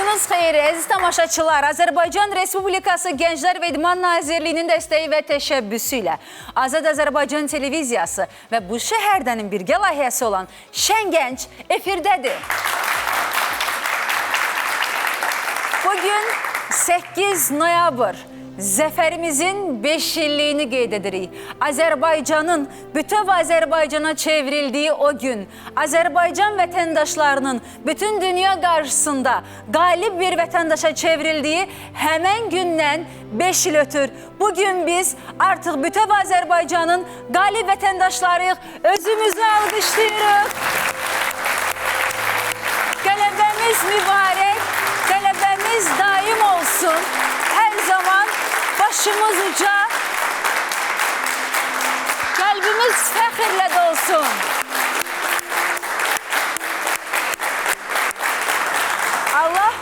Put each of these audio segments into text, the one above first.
Vaxtınız xeyir, əziz tamaşaçılar. Azərbaycan Respublikası Gənclər və İdman Nazirliyinin dəstəyi və təşəbbüsü ilə Azad Azərbaycan Televiziyası və bu şəhərdənin birgə layihəsi olan Şən Gənc efirdədir. Bugün 8 noyabr. Zəfərimizin 5 illiyini qeyd edirik. Azərbaycanın bütöv Azərbaycana çevrildiyi o gün, Azərbaycan vətəndaşlarının bütün dünya qarşısında qalib bir vətəndaşa çevrildiyi həmən gündən 5 il ötür. Bugün biz artıq bütöv Azərbaycanın qalib vətəndaşlarıyıq. Özümüzü alqışlayırıq. Qələbəmiz mübarək, qələbəmiz daim olsun. Hər zaman başımız uca, kalbimiz fəxrlə dolsun. Allah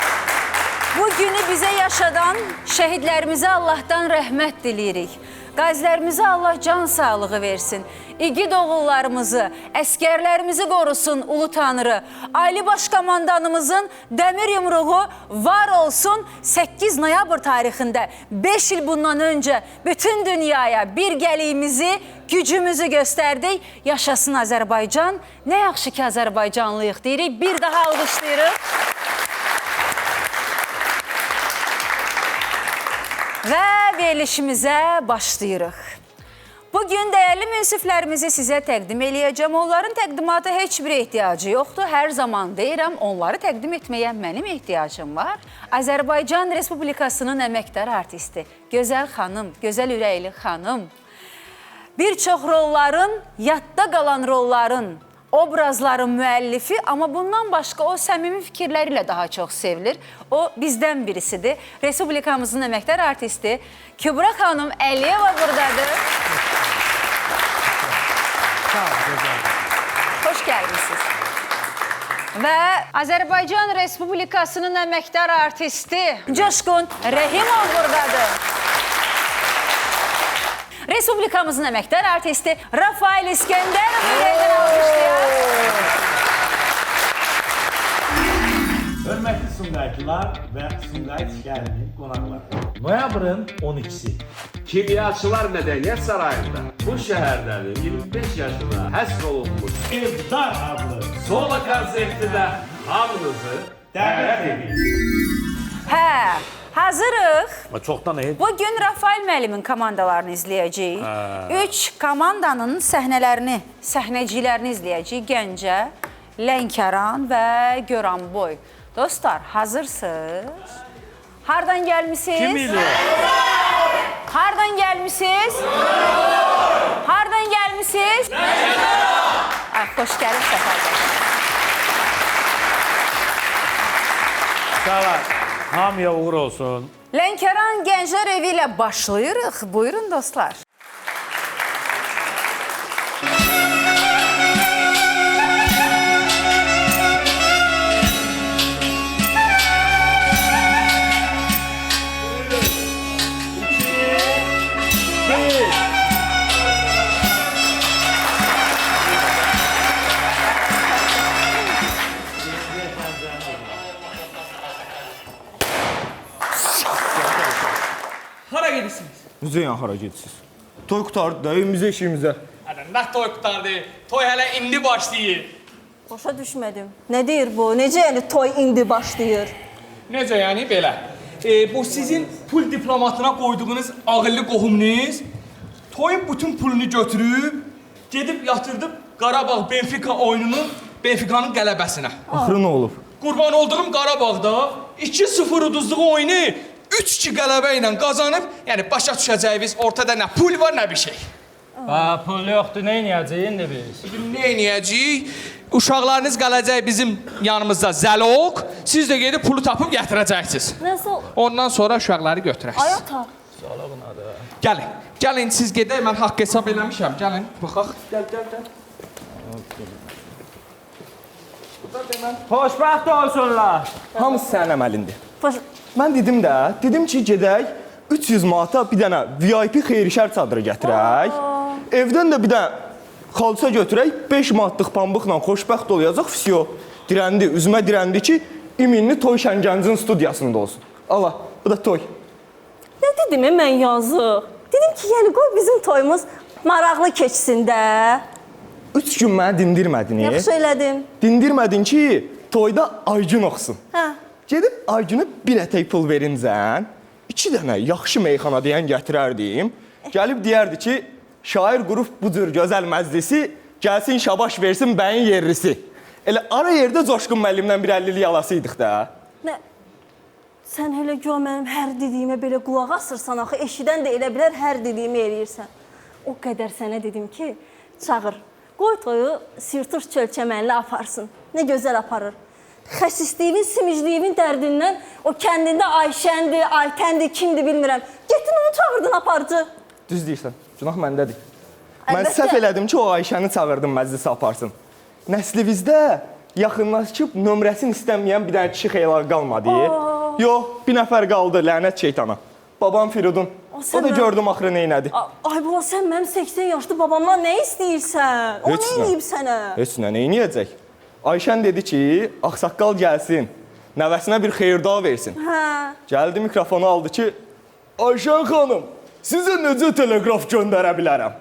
bu günü bizə yaşadan şəhidlərimizə Allahdan rəhmət diləyirik. Qazilərimizə Allah can sağlığı versin. İgid oğullarımızı, əskərlərimizi qorusun Ulu Tanrı. Ali Baş Komandanımızın dəmir yumruğu var olsun. 8 noyabr tarixində 5 il bundan öncə bütün dünyaya birgəliyimizi, gücümüzü göstərdik. Yaşasın Azərbaycan. Nə yaxşı ki Azərbaycanlıyıq deyirik. Bir daha alqışlayırıq. Və verilişimizə başlayırıq. Bugün dəyərli münsiflərimizi sizə təqdim eləyəcəm. Onların təqdimatı heç bir ehtiyacı yoxdur. Hər zaman deyirəm, onları təqdim etməyə mənim ehtiyacım var. Azərbaycan Respublikasının əməkdar artisti, gözəl xanım, gözəl ürəkli xanım. Bir çox rolların, yadda qalan rolların, obrazların müəllifi, amma bundan başqa o səmimi fikirləri ilə daha çox sevilir. O bizdən birisidir. Respublikamızın əməkdar artisti Kübra xanım Əliyeva buradadır. Xoş gəlmişsiniz. Və Azərbaycan Respublikasının əməkdar artisti Coşqun Rəhimov buradadır. Respublikamızın əməkdar artisti Rafael İskəndərov ürəkdən almışlayaq. Hörmətli Sumqayıtlılar və Sumqayıt şəhərinin qonaqları. Noyabrın 12-si. Kimyaçılar Mədəniyyət Sarayında bu şəhərdənin 25 yaşına həsr olunmuş Evdar adlı solo konsertinə hamınızı dəvət edirik. Hazırıq. Çoxdan Bugün Rafael müəllimin komandalarını izləyəcəyik. 3 komandanın səhnələrini, səhnəcilərini izləyəcəyik. Gəncə, Lənkəran və Goranboy. Dostlar, hazırsınız? Hardan gəlmisiniz? Kim idi o? Hardan gəlmisiniz? Hardan gəlmisiniz? Ay, xoş gəlib səfərdə. Sağ ol. Hamıya uğur olsun. Lənkəran Gənclər Evi ilə başlayırıq. Buyurun dostlar. Hara gedirsiniz? Necə yəni hara gedirsiniz? Toy qutardı da evimizə, işimizə. Nə toy qutardı? Toy hələ indi başlayır. Başa düşmədim. Nə deyir bu? Necə yəni toy indi başlayır? Necə yəni belə? Bu sizin pul diplomatına qoyduğunuz ağıllı qohumunuz toyun bütün pulunu götürüb, gedib yatırdıb Qarabağ Benfica oyununun Benfica'nın qələbəsinə. Axırı nə olub? Qurban olduğum Qarabağda 2-0 uduzduğu oyunu 3-2 qələbə ilə qazanıb, yəni başa düşəcəyiniz ortada nə pul var, nə bir şey. Pul yoxdur, nə eləyəcəyik indi biz? Nə eləyəcəyik? Uşaqlarınız qalacaq bizim yanımızda zəlog, siz də gedib pulu tapıb gətirəcəksiniz. Nasıl? Ondan sonra uşaqları götürərsiniz. Ayata. Gəlin, gəlin siz gedək, mən haqq hesab eləmişəm. Gəlin, baxaq. Gəl. Xoşbəxt olsunlar. Hamısı sənin əməlindir. Mən dedim ki, gedək 300 manata bir dənə VIP xeyir-şər çadırı gətirək. Evdən də bir dənə xalça götürək, 5 manatlıq pambıqla xoşbəxt olacaq, fisiyo. Direndi, üzümə direndi ki İminli toy Şəngəncin studiyasında olsun. Allah, bu da toy. Nə dedim mən yazıq? Dedim ki, yəni qoy bizim toyumuz maraqlı keçsin də. 3 gün məni dindirmədin. Yaxşı elədim. Dindirmədin ki, toyda Aygün oxusun. Hə. Gedib Aygünə bir ətək pul verincən, 2 dənə yaxşı meyxana deyən gətirərdim. Gəlib deyərdi ki, şair qrup bu cür gözəl məclisi gəlsin şabaş versin bəyin yerlisi. Elə ara yerdə Coşqun müəllimlə bir 50-lik alasıydıq da. Nə? Sən elə gör mənim hər dediyimə belə qulaq asırsan, axı eşidən də elə bilər hər dediyimi eləyirsən. O qədər sənə dedim ki, çağır. Qoy toyu sirtuş çölçəmənli aparsın. Nə gözəl aparır. Xəsisliyin, simicliyin dərdindən o kəndində Ayşəndir, Aytəndir, kimdir bilmirəm. Getdin onu çağırdın aparcı. Düz deyirsən, günah məndədir. Mən Əlbəttə. səhv elədim ki, o Ayşəni çağırdım məclisə aparsın. Nəslimizdə yaxınlaşıb nömrəsini istənməyən bir dənə kişi xeylağı qalmadı. Yox, bir nəfər qaldı, lənət şeytana. Babam Firudun. O da gördüm axırı neynədi. Ay bala, sən mənim 80 yaşlı babamdan nə istəyirsən? O Heç nə nə. eləyib sənə? Heç nə, neyniyəcək? Ayşən dedi ki, ağsaqqal gəlsin, nəvəsinə bir xeyirdağı versin. Hə. Gəldi mikrofonu aldı ki, Ayşən xanım, sizə necə teleqraf göndərə bilərəm?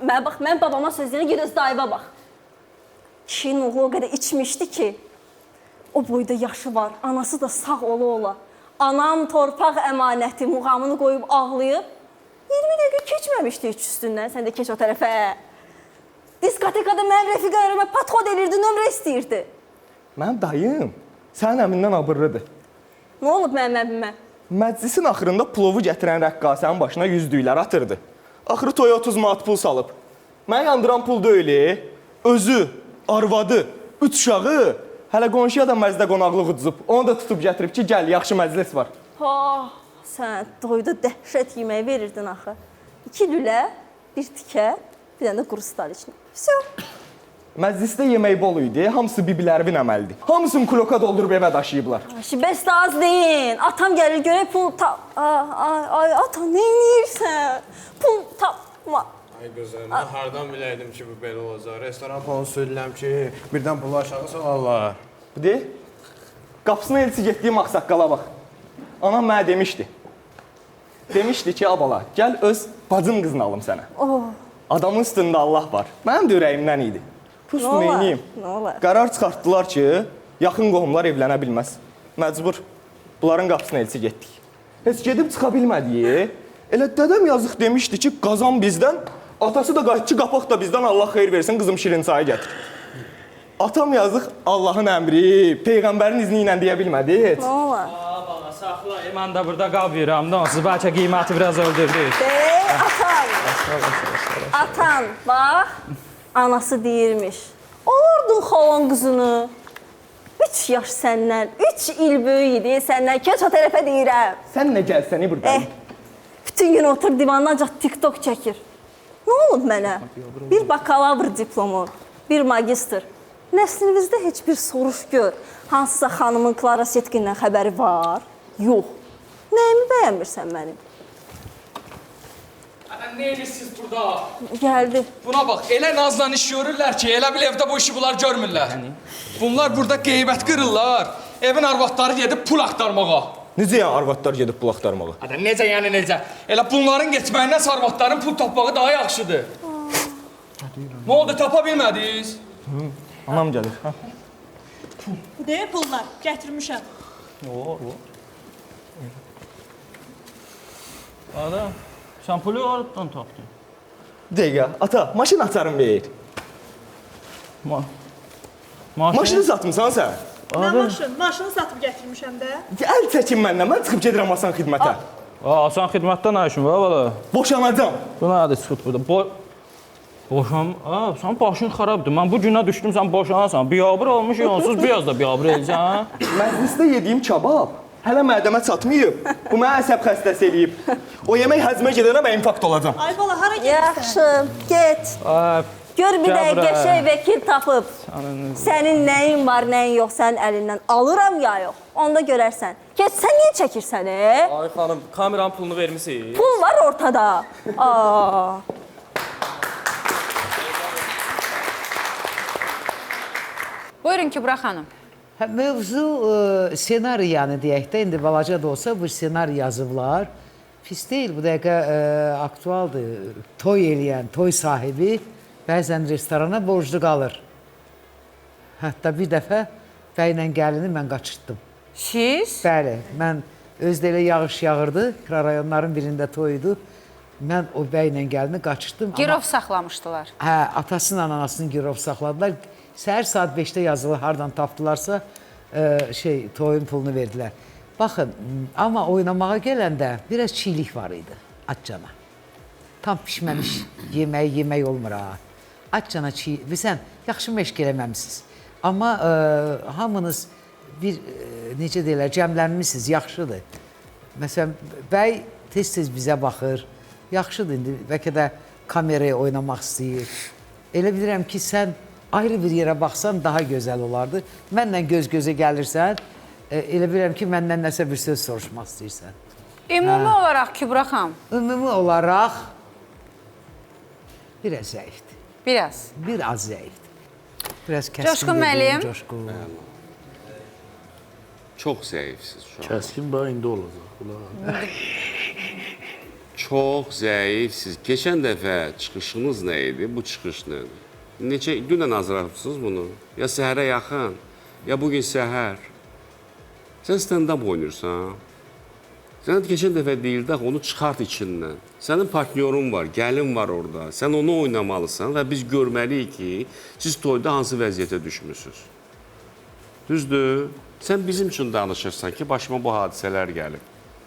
Mən babama sözünə gir öz dayıma bax. Kişinin oğlu o qədər içmişdi ki, o boyda yaşı var, anası da sağ ola. Anam torpaq əmanəti muğamını qoyub ağlayıb. 20 dəqiqə keçməmişdi heç üstündən, sən də keç o tərəfə. Diskotekada mən rəfiqələrimə patxod elirdi, nömrə istəyirdi. Mənim dayım sənin əmindən abırlıdır. Nə olub mənim əmimə? Məclisin axırında plovu gətirən rəqqasənin başına yüzdüklər atırdı. Axırı toya 30 manat pul salıb. Məni yandıran pul deyil, özü, arvadı, 3 uşağı, hələ qonşuya da məzdə qonaqlıq uduzub. Onu da tutub gətirib ki, gəl, yaxşı məclis var. Sən toyda dəhşət yeməyi verirdin axı. 2 lülə, bir tikə, bir dənə də quru staliçni. Vəsə. Məclisdə yemək bol idi, hamısı bibilərvin əməlidir. Hamısını kloka doldurub evə daşıyıblar. Bəs də az deyin. Atam gəlir görək pul Ay ata, nə edirsən? Pul tapma. Ay qızım, mən hardan biləydim ki, bu belə olacaq? Restoran pulunu söyləyəm ki, birdən pulu aşağı salarlar. Bu deyil. Qapısına elçi getdiyim ağsaqqala bax. Anam mənə demişdi. Demişdi ki, abala, gəl öz bacım qızını alım sənə. Adamın üstündə Allah var. Mənim də ürəyimdən idi. Püstü neyniyim? Nə olar? Qərar çıxartdılar ki, yaxın qohumlar evlənə bilməz. Məcbur. Bunların qapısına elçi getdik. Heç gedib çıxa bilmədik. Elə dədəm yazıq demişdi ki, qazan bizdən, atası da qayıtçı qapaq da bizdən, Allah xeyir versin, qızım şirin çayı gətir. Atam yazıq Allahın əmri, Peyğəmbərin izni ilə deyə bilmədi heç. Nə olar? Bala, saxla, mən də burada qab verirəm, siz bəlkə qiyməti biraz öldürdük. Atan, bax, anası deyirmiş. Olurdun xalan qızını. 3 yaş səndən, 3 il böyük idi səndən, keç o tərəfə deyirəm. Sən nə gəlsəni buradayım? Bütün gün otur divandan ancaq TikTok çəkir. Nə olub mənə? Bir bakalavr diplomu, bir magistr. Nəslinizdə heç bir soruş gör. Hansısa xanımın Klara Setkindən xəbəri var? Yox. Nəyimi bəyənmirsən mənim? Nə edirsiniz burada? Gəldi. Buna bax, elə nazlan iş görürlər ki, elə bil evdə bu işi bunlar görmürlər. Bunlar burada qeybət qırırlar. Evin arvadları gedib pul axtarmağa. Necə yəni arvadlar gedib pul axtarmağa? Necə yəni necə? Elə bunların getməyindən arvadların pul tapmağı daha yaxşıdır. Nə oldu, tapa bilmədiniz? Anam gəlir. Bu deyil pullar, gətirmişəm. Adam, sən pulu oradan tapdın. Dəqiqə, ata, maşın açarım ver. Maşını satmısan sən? Nə maşını satıb gətirmişəm də. Əl çəkin məndən, mən çıxıb gedirəm asan xidmətə. Asan xidmətdən nə işin var, bala? Boşanacam. Bu nədir çıxıb burada? Boşan, sən başın xarabdır. Mən bu günə düşdüm, sən boşanasan. Biyabır olmuş, yonsuz biraz da biyabır eləyəcən. Məclisdə yediyim kabab hələ mədəmə çatmayıb. Bu mənə əsəb xəstəsi eləyib. O yemək həzmə gedənə mən infarkt olacam. Ay bala, hara gedirsən? Yaxşı, get. Gör bir də qəşəng vəkil tapıb. Sənin nəyin var, nəyin yox, sənin əlindən alıram ya yox. Onda görərsən. Get, sən niyə çəkirsən, Ay xanım, kameranın pulunu vermisiniz? Pul var ortada. Buyurun Kübra xanım. Mövzu senari yəni deyək də, indi balaca da olsa bu senari yazıblar. Pis deyil, bu dəqiqə aktualdır. Toy eləyən, toy sahibi bəzən restorana borclu qalır. Hətta bir dəfə bəylə gəlini mən qaçırtdım. Siz? Bəli, mən özdə elə yağış yağırdı, rayonların birində toydu. Mən o bəylə gəlini qaçırtdım. Girov saxlamışdılar. Hə, atasının, anasının girov saxladılar. Səhər saat 5-də yazılı hardan tapdılarsa toyun pulunu verdilər. Baxın, amma oynamağa gələndə biraz çiğlik var idi atcana. Tam pişməmiş yemək olmur ha. Atcana çiğ, bilsən, yaxşı məşq eləməmisiniz. Amma hamınız bir, necə deyirlər, cəmlənmişsiniz, yaxşıdır. Məsələn, bəy tez-tez bizə baxır, yaxşıdır indi, bəlkə də kameraya oynamaq istəyir. Elə bilirəm ki, sən ayrı bir yerə baxsan daha gözəl olardı. Mənlə göz-gözə gəlirsən, elə bilirəm ki, məndən nəsə bir söz soruşmaq istəyirsən. Ümumi olaraq Kübra xanım? Ümumi olaraq biraz zəifdir. Biraz? Biraz zəifdir. Biraz kəskin Coşqun müəllim? Coşqun. Çox zəifsiz şu an. Kəskin bax indi olacaq. Çox zəifsiz. Keçən dəfə çıxışınız nə idi? Bu çıxış nə idi? Neçə dünən hazırlamışsınız bunu? Ya səhərə yaxın, ya bugün səhər. Sən stand-up oynayırsan. Sən keçən dəfə deyildi, onu çıxart içindən. Sənin partnyorun var, gəlin var orada. Sən onu oynamalısan və biz görməliyik ki, siz toyda hansı vəziyyətə düşmüsünüz. Düzdür? Sən bizim üçün danışırsan ki, başıma bu hadisələr gəlib.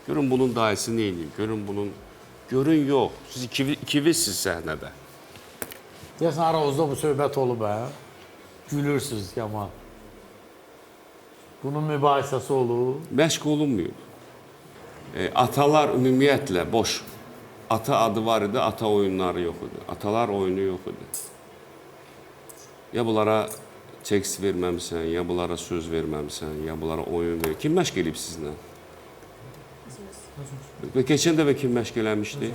Görün bunun dayısı nə eləyib, görün bunun... Görün yox, siz ikivizsiz səhnədə. Deyəsən, aramızda bu söhbət olub, hə? Gülürsünüz, yaman. Bunun mübahisəsi olur. Məşq olunmuyor. Atalar ümumiyyətlə boş. Ata adı var idi, ata oyunları yox idi. Atalar oyunu yox idi. Ya bunlara tekst verməmsən, ya bunlara söz verməmsən, ya bunlara oyun ver. Kim məşq eləyib sizinlə? Və keçən dəfə kim məşq eləmişdi?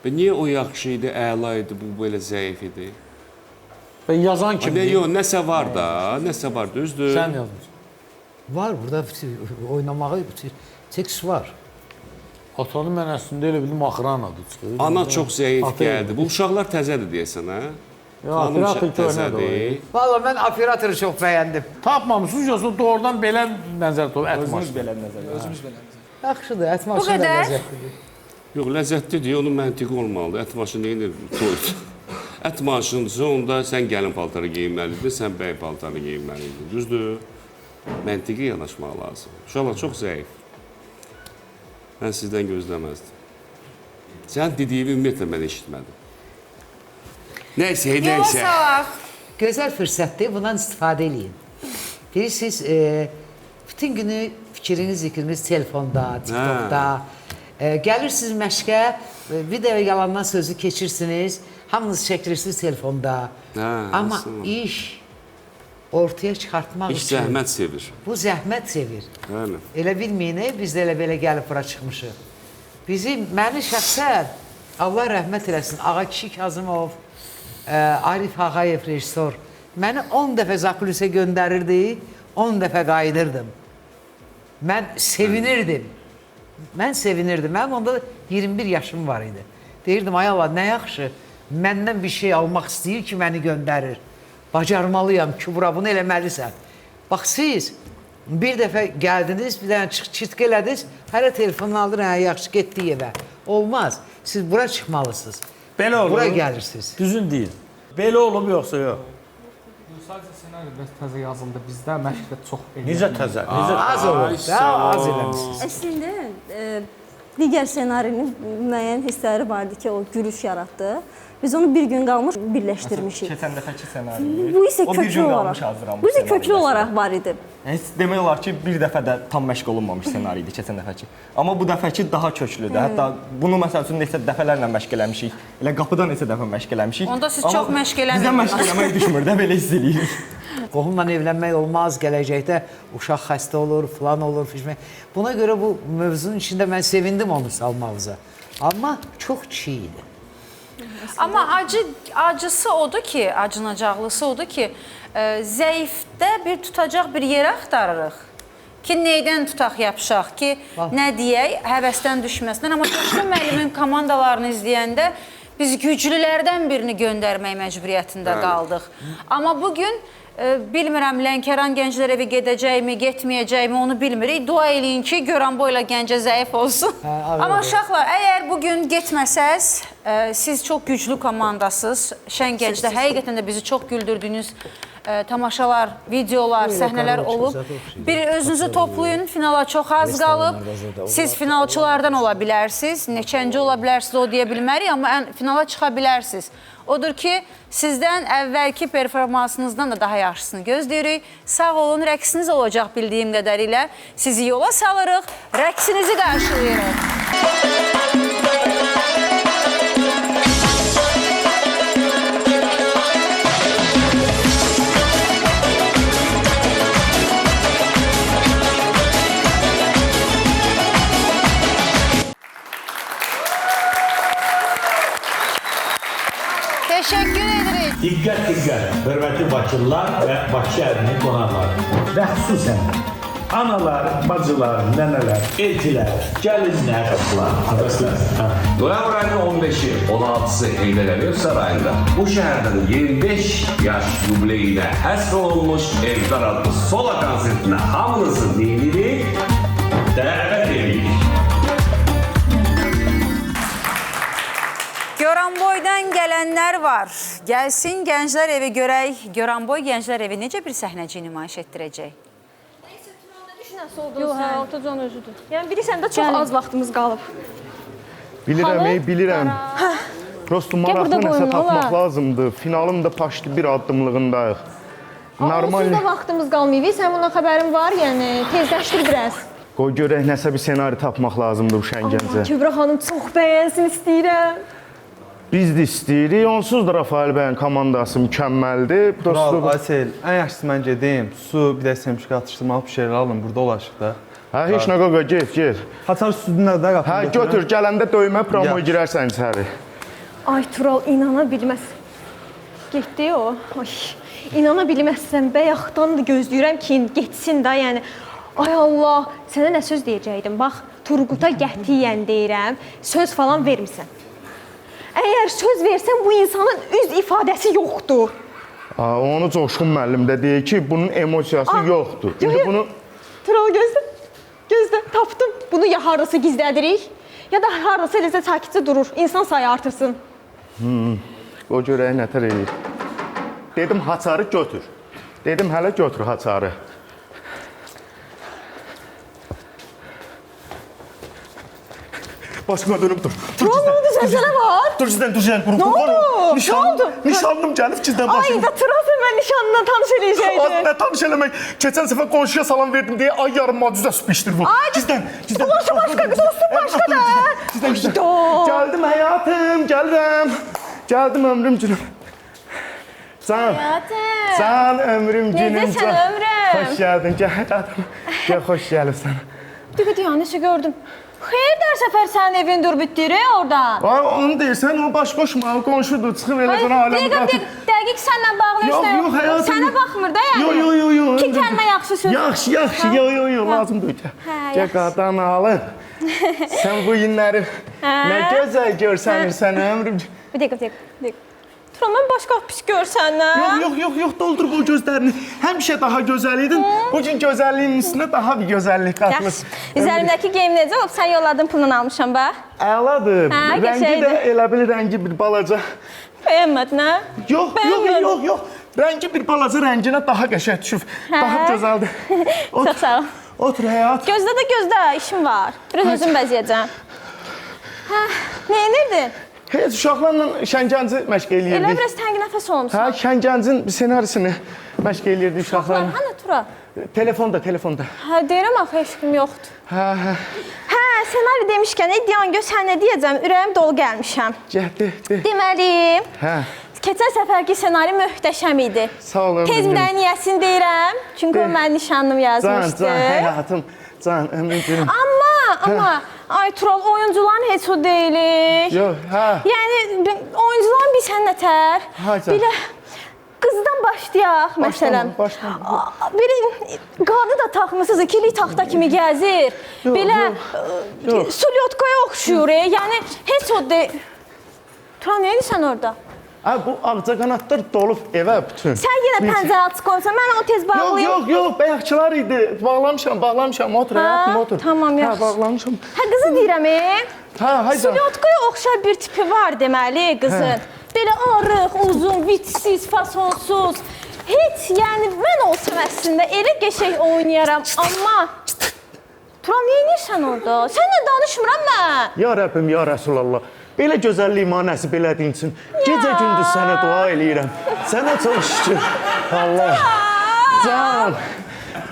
Və niyə o yaxşı idi, əla idi, bu belə zəif idi? Və yazan kimdir? Yox, nəsə var da, nəsə var, düzdür? Sən yazmışsın. Var, burada oynamağı tekst var. Atanı mən əslində elə bildim, axranadır çıxır. Ana çox zəif gəldi. Bu uşaqlar təzədir deyəsən, hə? Operator köhnədir. Valla mən operatoru çox bəyəndim. Tapmamışsınız, yoxsa doğrudan belə nəzər tutub, ət Özümüz belə nəzərdə. Özümüz belə. Yaxşıdır, ət Bu maşını da qədər? ləzzətlidir. Yox, ləzzətlidir, onun məntiqi olmalıdır. Ət maşını neyinir? Toydur. Ət maşınıdırsa, onda sən gəlin paltarı geyinməlidir, sən bəy paltarı geyinməlidir. Düzdür? Məntiqi yanaşmaq lazım. Uşaqlar çox zəif. Mən sizdən gözləməzdim. Sən dediyimi ümumiyyətlə mən eşitmədim. Nəysə, Yola nəysə. salaq. Gözəl fürsətdir, bundan istifadə edin. Bilirsiniz, bütün günü fikriniz, zikriniz telefonda, TikTokda. Gəlirsiniz məşqə, bir də yalandan sözü keçirsiniz, hamınız çəkilirsiniz telefonda. Amma iş ortaya çıxartmaq İş üçün... zəhmət sevir. Bu zəhmət sevir. Bəli. Elə bilməyin, biz də elə belə gəlib bura çıxmışıq. Məni şəxsən, Allah rəhmət eləsin, Ağa Kişi Kazımov, Arif Ağayev rejissor, məni 10 dəfə Zakulisə göndərirdi, 10 dəfə qayıdırdım. Mən sevinirdim. Mənim onda 21 yaşım var idi. Deyirdim, ay Allah, nə yaxşı, məndən bir şey almaq istəyir ki, məni göndərir. Bacarmalıyam, Kübra, bunu eləməlisən. Bax, siz bir dəfə gəldiniz, bir dənə çitq elədiniz, hələ telefonunu aldır, hə, yaxşı, getdi evə. Olmaz, siz bura çıxmalısınız. Belə olur. Bura gəlirsiniz. Düzün deyil. Belə olub, yoxsa yox? Sadəcə senari biraz təzə yazıldı bizdə, məşqdə çox Necə təzə? Az olur, az eləmişsiniz. Əslində, digər senarinin müəyyən hissləri vardı ki, o gülüş yaratdı. Biz onu bir gün qalmış birləşdirmişik. Keçən dəfəki senari. Bu isə köklü olaraq. Bu isə köklü olaraq var idi. Demək olar ki, bir dəfə də tam məşq olunmamış ssenari idi keçən dəfəki. Amma bu dəfəki daha köklüdür. Hətta bunu məsəl üçün neçə dəfələrlə məşq eləmişik. Elə qapıda neçə dəfə məşq eləmişik. Onda siz çox məşq eləmirsiniz. Bizə məşq eləmək düşmür də, belə hiss eləyirik. Qohumla evlənmək olmaz, gələcəkdə uşaq xəstə olur, filan olur, fişmək. Buna görə bu mövzunun içində mən sevindim onu salmağıza. Amma çox çiğ idi. Amma acısı odur ki, acınacaqlısı odur ki, zəifdə bir tutacaq bir yer axtarırıq. Ki, neydən tutaq yapışaq ki, nə deyək, həvəsdən düşməsinlər. Amma Coşqun müəllimin komandalarını izləyəndə biz güclülərdən birini göndərmək məcburiyyətində qaldıq. Amma bugün bilmirəm, Lənkəran Gənclər Evi gedəcəkmi, getməyəcəkmi, onu bilmirik. Dua eləyin ki, Goranboyla Gəncə zəif olsun. Amma uşaqlar, əgər bugün getməsəz, siz çox güclü komandasınız. Şən Gəncdə həqiqətən də bizi çox güldürdüyünüz tamaşalar, videolar, səhnələr olub. Bir özünüzü toplayın, finala çox az qalıb. Siz finalçılardan ola bilərsiniz, neçənci ola bilərsiniz, o deyə bilmərik, amma finala çıxa bilərsiniz. Odur ki, sizdən əvvəlki performansınızdan da daha yaxşısını gözləyirik. Sağ olun, rəqsiniz olacaq bildiyim qədərilə. Sizi yola salırıq, rəqsinizi qarşılayırıq. Teşekkür ederiz. Dikkat dikkat, hürmetli Bakılılar ve Bakı şehrinin konakları. Ve xüsusən analar, bacılar, nənələr, elçilər, gəlinlər, arkadaşlar. Noyabr ayının 15'i, 16'sı Heydər Əliyev Sarayında bu şəhərdən 25 yaş yubileyinə həsr olunmuş Evdar adlı sola konsertinə hamınızı dinleyip dəvət edirik. Goranboydan gələnlər var. Gəlsin Gənclər Evi görək. Goranboy Gənclər Evi necə bir səhnəci nümayiş etdirəcək? Yox, hə, Ortacan özüdür. Yəni bilirsən də çox az vaxtımız qalıb. Bilirəm. Prosto maraqlı nəsə tapmaq lazımdır. Finalın da paşlı bir addımlığındayıq. Onsuz da vaxtımız qalmayıb. Sən bundan xəbərin var, yəni tezləşdir biraz. Qoy görək nəsə bir senari tapmaq lazımdır bu Şən Gəncə. Kübra xanım çox bəyənsin istəyirəm. Biz də istəyirik. Onsuz da Rafael bəyin komandası mükəmməldir. Kral, Aysel, ən yaxşısı mən gedim. Su, bir də semşika atışdırmalı bir şeylər alın. Burada olaşıq da. Hə, heç nə qoy, get. Haçar südünlər də qapını Hə, götür. Gələndə döymə promoya girərsən içəri. Ay Tural, inana bilməz. Getdi o. Ay, inana bilməzsən. Bayaqdan da gözləyirəm ki, getsin də, yəni. Ay Allah, sənə nə söz deyəcəkdim? Bax, Turquta qətiyyən deyirəm, söz falan vermirsən. Əgər söz versən, bu insanın üz ifadəsi yoxdur. Onu Coşqun müəllim də deyir ki, bunun emosiyası yoxdur. Tural, gözlə, tapdım. Bunu ya harası gizlədirik, ya da harası eləcə sakitcə durur, insan sayı artırsın. O görək nətər eləyir. Dedim, haçarı götür. Dedim, hələ götür haçarı. Başıma dönüb dur. Tural, nə oldu? Sənə var? Dur sizdən. Nə oldu? Nişanlım gəlib sizdən başım. Ay da Tural, sən mən nişanlına tanış eləyəcəkdin. Az nə tanış eləmək. Keçən səfər qonşuya salam verdim deyə ay yarım macüzə süpişdir bu. Gizlən. Dostum başqa da. Gizlən. Gəldim həyatım, gəldim ömrüm günüm. Can ömrüm günüm. Necəsən ömrüm? Xoş gəldin, gəl həyatım. Gəl, xoş gəlibsən. Düqü ya, necə gördüm. Xeyr, hər səfər sənin evin dur bitdir oradan. Onu deyirsən, o baş qoşma, qonşudur, çıxıb elə qana aləmi qatır. Dəqiq sənlə bağlı işlə yox. Yox, həyatım. Sənə baxmır da yəni. Yox. İki kəlmə yaxşı söz. Yaxşı, yox, lazımdır. Gəl qadan alın. Sən bu günləri nə gözəl görsənirsən ömrüm. Bir dəqiqə. Tural, mən başqa pis görsənəm. Yox, doldur bu gözlərini. Həmişə daha gözəl idin. Bugün gözəlliyin üstünə daha bir gözəllik qatmışsın. Üzərimdəki geyim necə olub? Sən yolladın, pulunu almışam bax. Əladır. Rəngi də elə bil rəngi bir balaca. Bəyənmədin, hə? Yox. Rəngi bir balaca rənginə daha qəşəng düşüb. Daha gözəldir. Çox sağ ol. Otur həyat. Gözlə, işim var. Biraz özüm bəzəyəcəm. Hə, nə edirdin? Heç uşaqlarla Şən Gəncə məşq eləyirdik. Elə biraz təngi nəfəs olmuşsan. Hə, Şən Gəncin senarisini məşq eləyirdik uşaqlarla. Hanı Tural? Telefonda. Hə, deyirəm axı heç kim yoxdur. Hə. Hə, senari demişkən, Diyan göz sən nə deyəcəm? Ürəyim dolu gəlmişəm. De. Deməli, Hə. keçən səfərki senari möhtəşəm idi. Sağ ol ömrüm. Tez bir dənə niyəsini deyirəm. Çünki o mənim nişanlım yazmışdı. Can, həyatım. Can, ömrüm günüm. Amma Amma ay Tural, oyuncuların heç o deyilik. Yox, hə. Yəni oyuncuların bir sən nətər? Ha, canım. Belə qızdan başlayaq məsələn. Başlama. Biri qarnı da taxmısınız, ikili taxta kimi gəzir. Belə sulyotkaya oxşuyur. Yəni heç o de. Tural, nə edirsən orada? Bu ağcaqanadlar dolub evə bütün. Sən yenə pəncərə açıq qoysan, mən onu tez bağlayım. Yox, bayaqçılar idi. Bağlamışam. Otur, həyatım, otur. Tamam, yaxşı. Bağlamışam. Hə, qızı deyirəm, hayda. Sulyotkaya oxşar bir tipi var deməli qızın. Belə arıq, uzun, vitsiz, fasonsuz. Heç, yəni mən olsam əslində elə qəşəng oynayaram, amma... Tural, nə edirsən orada? Sənlə danışmıram mən. Ya Rəbbim, ya Rəsulallah. Belə gözəllik mənə nəsib elədiyin üçün gecə-gündüz sənə dua eləyirəm. Sənə çox şükür. Allah.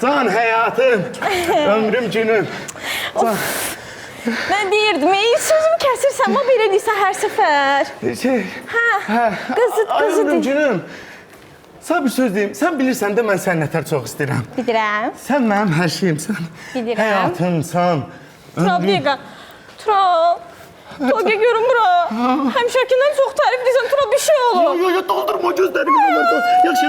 Can həyatım, ömrüm, günüm. Mən deyirdim, sözümü kəsirsən, o belə deyirsən hər səfər. Qızı Ömrüm, günüm. Sən bir söz deyim, sən bilirsən də mən səni nətər çox istəyirəm. Bilirəm. Sən mənim hər şeyimsən. Bilirəm. Həyatımsan. Tural, bir dəqiqə. Tural. Toge görün bura. Həmişəkindən çox tərif deyirsən, Tural, bir şey olur. Yox, doldurma gözlərimi. Yaxşı.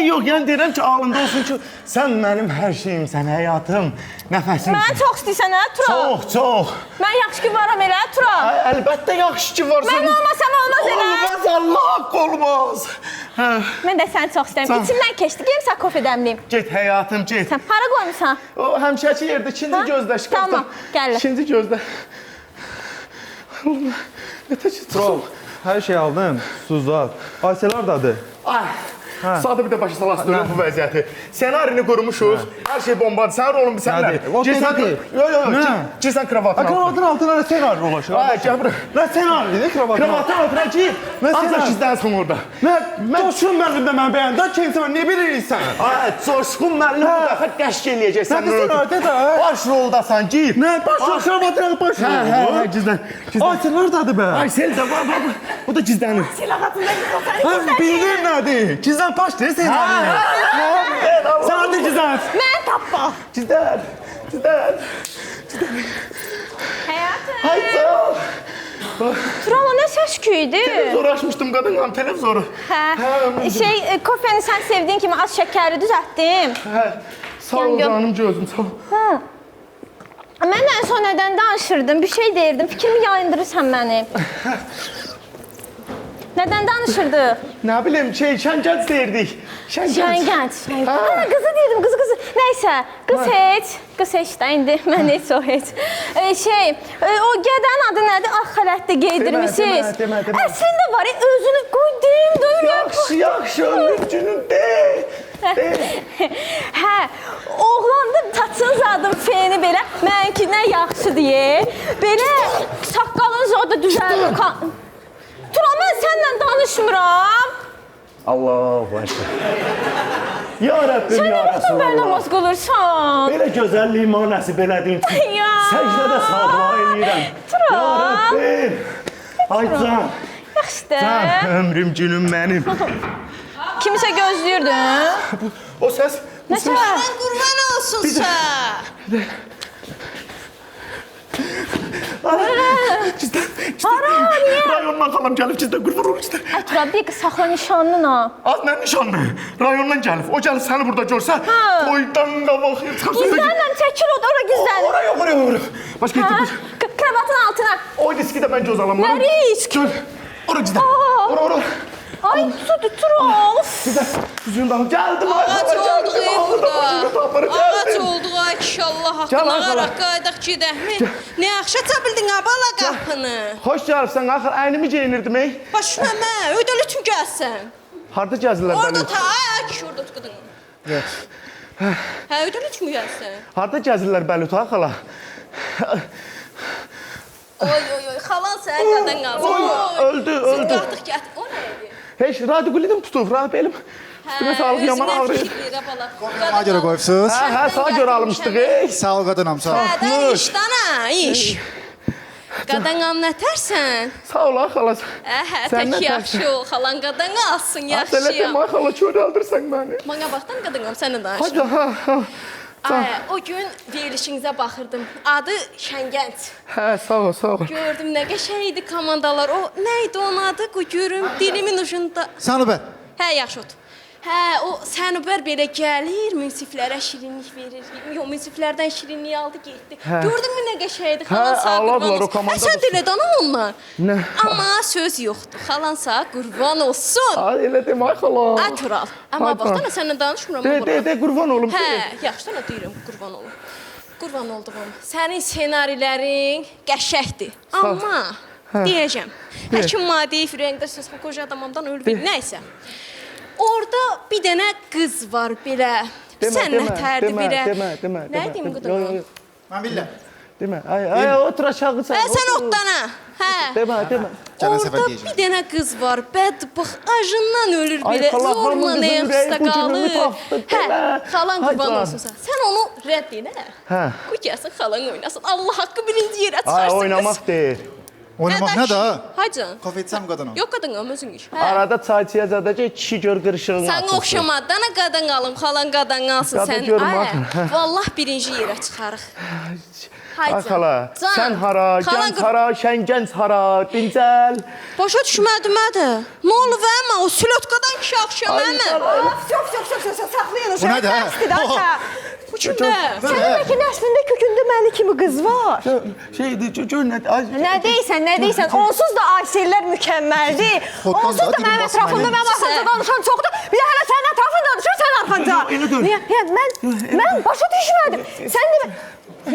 Yox, yəni deyirəm ki, ağlında olsun ki, sən mənim hər şeyimsən, həyatım, nəfəsimsən. Mən çox istəyirsən, hə, Tural? Çox. Mən yaxşı ki varam elə, Tural. Əlbəttə yaxşı ki varsan. Mən olmasam olmaz elə. Olmaz, Allah haqqı olmaz. Mən də səni çox istəyirəm. İçimdən keçdi, gəlin sən kofe dəmliyim. Get həyatım, get. Sən para qoymusan? O həmişəki yerdə, ikinci gözdə. Tamam, gəlir. İkinci gözdə. Tural, hər şey aldın, Suzat. Ayşələr dadır. Sadə bir də başa salasın bu vəziyyəti. Senarini qurmuşuz, hər şey bombadır. Sənin rolun bir sənlər. Yox, girsən kravatın altına. Kravatın altına nə senaryo ulaşır? Gəl bura. Nə senaryo, kravatın altına? Kravatın altına gir. Ancaq gizlənsin orada. Coşkun müəllim də mən bəyəndə, kimsə nə bilirsən? Coşkun müəllim bu dəfə qəşq eləyəcəksən. Nədir senaryo, də? Baş roldasan, gir. Nə, kravatın baş rol? Gizlən. Ayşələr dadır bə. Aysel də var. Bu da gizlənir. Bildir nədir? Gizlən baş deyir senaryo. Sən adı gizlən. Mən tapma. Gizlən. Həyatım. Hayda. Tural, o nə səs-küydü? Televizor açmışdım qadınla, televizoru. Kofeni sən sevdiyin kimi az şəkərli düzəltdim. Sağ ol canım, gözüm, sağ ol. Mən ən son nədən danışırdım, bir şey deyirdim, fikrimi yayındırırsan məni. Nədən danışırdıq? Nə bilim, şəngənc deyirdik. Şəngənc. Ana, qızı deyirdim, qızı. Nəysə, qız heç də indi, mən heç o heç. O gədənin adı nədir? Ağ xələtdə geydirmişsiniz. Demə. Əslində var, özünü qoy deyim. Yaxşı, ömrüm, günüm, de. Hə, oğlandı saçın zadım feni belə, mənkindən yaxşı deyə. Belə saqqalın zadı düzəlir. Tural, mən sənlə danışmıram. Allahu Ekber. Ya Rəbbim, Sən ya nə vaxtdan belə Rəsulullah. namaz qılırsan? Belə gözəlliyi mənə nəsib elədiyin üçün səcdədə sağ dua eləyirəm. Tural. Ya Rəbbim. Ay can. Yaxşı. Can, ömrüm, günüm mənim. Kimisə gözləyirdin? O səs. Nə səs? Mən qurban olsun sən. Niyə? Rayondan xalam gəlib, gizdən qurban olur, gizdən. Tural, bir saxla nişanlına. Az nə nişanlı? Rayondan gəlib. O gəlib səni burada görsə, toydan qabaq. Gizlənlə çəkil ora gizlən. Ora. Başqa getdik. Kravatın altına. O riski də mən göz alamam. Nə risk? Ora gizlən. Ora. Ay, Tural. Gücün daha gəldim. Ağac olduq burada. Ağac Gəldim. olduq ay kişi Allah Gəl, haqqına ay, qaraq qaydaq gedəkmi? Nə yaxşı aça bildin abala qapını. Xoş gəlibsən, axır əynimi geyinirdim, ey. Başına mən, ödəli üçün gəlsən. Harda gəzirlər Orada məni? ay kişi orada tutqudun. Hə, ödəli üçün gəlsən. Harda gəzirlər Bəluta xala? Oy, xalan sən qadan qalsın. Öldü. Sən qalxdıq gət. O nə idi? Heç radikulidim tutub, Rabelim. Üstümə sağlıq yaman ağrıyır. Sağa görə qoyubsuz. Hə, sağa görə almışdıq, ey. Sağ ol qadınam, sağ ol. Hə, də işdana, iş. Qadan qam nətərsən? Sağ ol, xala. Tək yaxşı ol, xalan qadan qalsın, Əsələtə yaxşıyam. xala, çöl aldırsan məni. Mənə baxdan qadan qam, sənə danışım. Hadi, ha. Ay, o gün verilişinizə baxırdım. Adı Şəngənc. Hə, sağ ol, sağ ol. Gördüm nə qəşəng idi komandalar. O nə idi onun adı? Görüm dilimin ucunda. Sanubər. Hə, yaxşı otur. Hə, o Sənubər belə gəlir, münsiflərə şirinlik verir. Yox, münsiflərdən şirinlik aldı, getdi. Gördünmü nə qəşəng idi? Xalan sağ ağladılar o qurban komanda olsun. Sən dilə danım onlar. Nə? Amma söz yoxdur. Xalan sağ qurban olsun. Ay, elə demə, ay xala. Ay Tural. Amma Ay, baxdana səndən danışmıram. De, qurban olum. Hə, yaxşı da deyirəm, qurban olum. Qurban olduğum. Sənin ssenarilərin qəşəkdir. Amma deyəcəm. Həkim Madiev rəngdə söz qoca adamımdan ölür. Nəysə. Orada bir dənə qız var belə. Sən nətərdir belə. Demə. Nə deyim qudum? Mən billə. Demə. Ay, otur aşağı sən. Sən otdana. Hə. Demə. Orada bir dənə qız var. Bədbax acından ölür belə. Zorla neyəmsizdə qalır. Hə, xalan qurban olsun sən. Sən onu rədd elə. Hə. Bu gəlsin xalan oynasın. Allah haqqı birinci yerə Ay, çıxarsın. oynamaq deyil. Oynamaq nə də? Haycan. Kafe etsəm qadınam. Yox qadınam özün iş. Arada çay içəcək, kişi gör qırışığını Sən oxşamaddan qadın qalım, xalan qadın qalsın Qadın sən. görüm, Ay, baxın. vallah birinci yerə çıxarıq. Ay xala, Can, sən hara, xalan gənc hara, Şəngənc hara, dincəl. Başa düşmədim mədə. Nə olub əmə? O silotkadan kişi axşam əmə. Çox, saxlayın o Bu nədir, hə? şeyi. Bu kimdə? Sənin bəlkə nəslində kökündə məni kimi qız var. Şeydir, gör nə? Nə deyirsən? Onsuz da Aysellər mükəmməldir. Xoddan Onsuz da da mənim dil ətrafımda basmalı. mənim arxamda danışan çoxdur. Bir də hələ sənin ətrafında danışır, sən arxanca. Elə deyil. Mən başa düşmədim. Sən demə,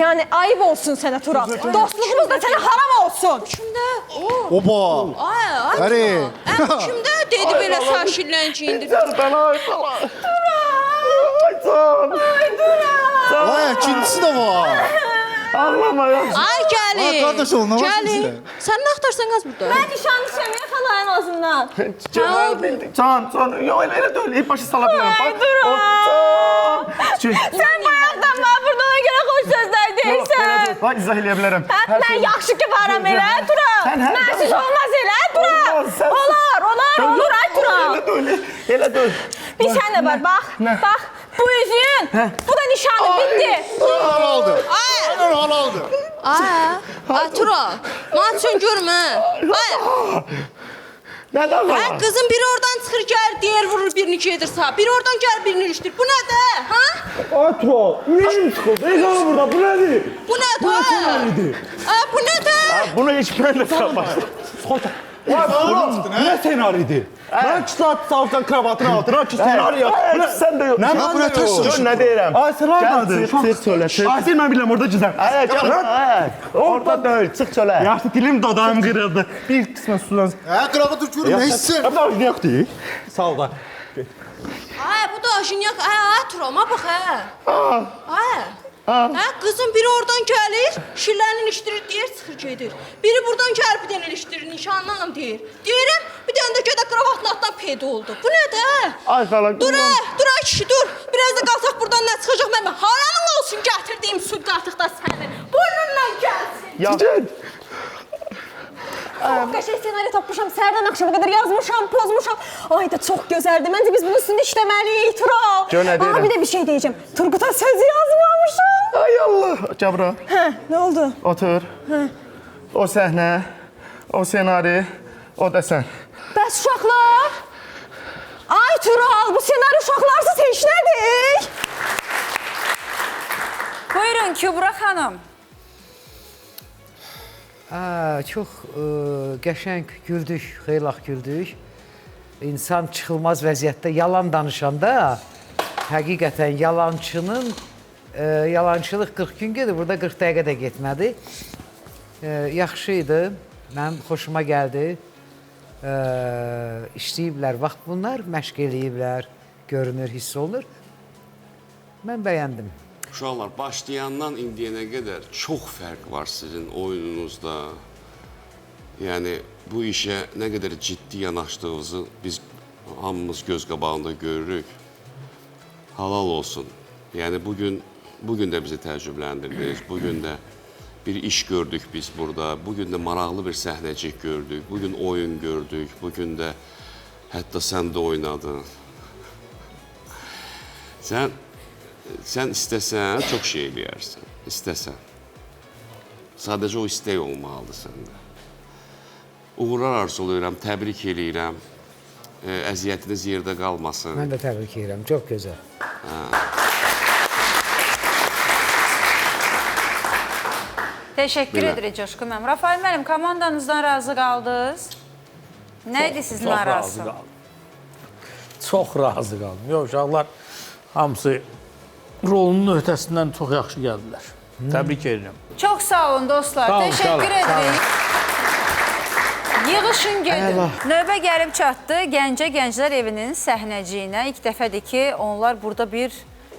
yəni ayıb olsun sənə Tural. Dostluğumuz da sənə haram olsun. Kimdə? Oba. Ay, Əri. kimdə dedi belə saşilləncindir. Ay xala. Ay can. Vay, ikincisi də var. Ağlama ya. Ay gəlin. Ay, qardaş oğlum, nə var Gəlin. sizdə? Sən nə axtarsan qaz burada? Mən nişanlısıyam ya xala ən azından. Can, yox elə deyil. İlk başı sala bilirəm. Ay, Duran. Sən bayaqdan mən burada ona görə xoş sözlər deyirsən. Bax, izah eləyə bilərəm. Mən yaxşı ki varam elə, Tural. Mənsiz olmaz elə, Tural. Olur, ay Tural. Elə deyil. Bir sən də var, bax. Bu üzüyün, bu da nişanı, bitti. Halaldır. Aynen halaldır. Ay Tural. Mən üçün görmə. Ay. Nədən Hə, xala? qızın biri oradan çıxır, gəlir, deyər vurur, birini gedir sağ. Biri oradan gəlir, birini ilişdirir. Bu nədir, ha? Atro, ürəyim çıxıldı. Ey qala burada, bu nədir? Bu nədir? Bu nədir? Bunu heç mən də tapmadım. Bu nə senaridir? Mən kitab salsan kravatın altına ki senari yap. Sən də yox. Bu nə ters Gör soruşur? nə deyirəm. Ay sən hardadır? Çıx çölə. Ay sən mən bilirəm orada gizlən. Orada deyil, çıx çölə. Yaxşı dilim dodağım qırıldı. Bir qismən sudan. Kravatı görüm, nə hissin? Bax yoxdur. Sağ ol da. Ay, bu da ajinyak. Ay, Turama bax, hə. Ay. Hə, qızın biri oradan gəlir, şirlərini ilişdirir, deyir, çıxır gedir. Biri buradan gəlib bir dənə ilişdirir, nişanlanım deyir. Deyirəm, bir dənə də gedə kravatın altdan peyda oldu. Bu nədir? Ay xala. Dur, ay kişi, dur. Biraz da qalsaq buradan nə çıxacaq mən? Haranın olsun gətirdiyim su qatıqda sənin. Burnundan gəlsin. Gel. Çox qəşəng senaryo tapmışam, səhərdən axşama qədər yazmışam, pozmuşam. Ay da çox gözəldir. Məncə biz bunun üstündə işləməliyik, Tural. Gör nə deyirəm. Bir də bir şey deyəcəm. Turqut'a söz yazmamışam. Ay Allah. Cabra, Hə, nə oldu? otur. O səhnə, o senari, o da sən. Bəs uşaqlar? Ay Tural, bu senaryo uşaqlarsız heç nədir? Buyurun Kübra xanım. Çox qəşəng güldük, xeylax güldük. İnsan çıxılmaz vəziyyətdə yalan danışanda həqiqətən yalançılıq 40 gün gedir, burada 40 dəqiqə də getmədi. Yaxşı idi, mənim xoşuma gəldi. İşləyiblər, vaxt bunlar məşq eləyiblər, görünür, hiss olunur. Mən bəyəndim. Uşaqlar, başlayandan indiyənə qədər çox fərq var sizin oyununuzda. Yəni, bu işə nə qədər ciddi yanaşdığınızı biz hamımız göz qabağında görürük. Halal olsun. Yəni, bugün də bizi təəccübləndirdiniz. Bugün də bir iş gördük biz burada. Bugün də maraqlı bir səhnəcik gördük. Bugün oyun gördük. Bugün də hətta sən də oynadın. Sən sən istəsən, çox şey eləyərsən. İstəsən. Sadəcə o istək olmalıdır səndə. Uğurlar arzulayıram, təbrik eləyirəm. Əziyyətiniz yerdə qalmasın. Mən də təbrik edirəm, çox gözəl. Teşekkür edirik Coşqun müəllim. Rafael müəllim, komandanızdan razı qaldınız. Nə idi sizin narazı? Çox razı qaldım. Yox, uşaqlar hamısı rolunun öhdəsindən çox yaxşı gəldilər. Təbrik edirəm. Çox sağ olun dostlar. Sağ olun, Teşekkür sağ olun. edirik. Yığışın gedin. Növbə gəlib çatdı Gəncə-Gənclər evinin səhnəciyinə. İlk dəfədir ki, onlar burada bir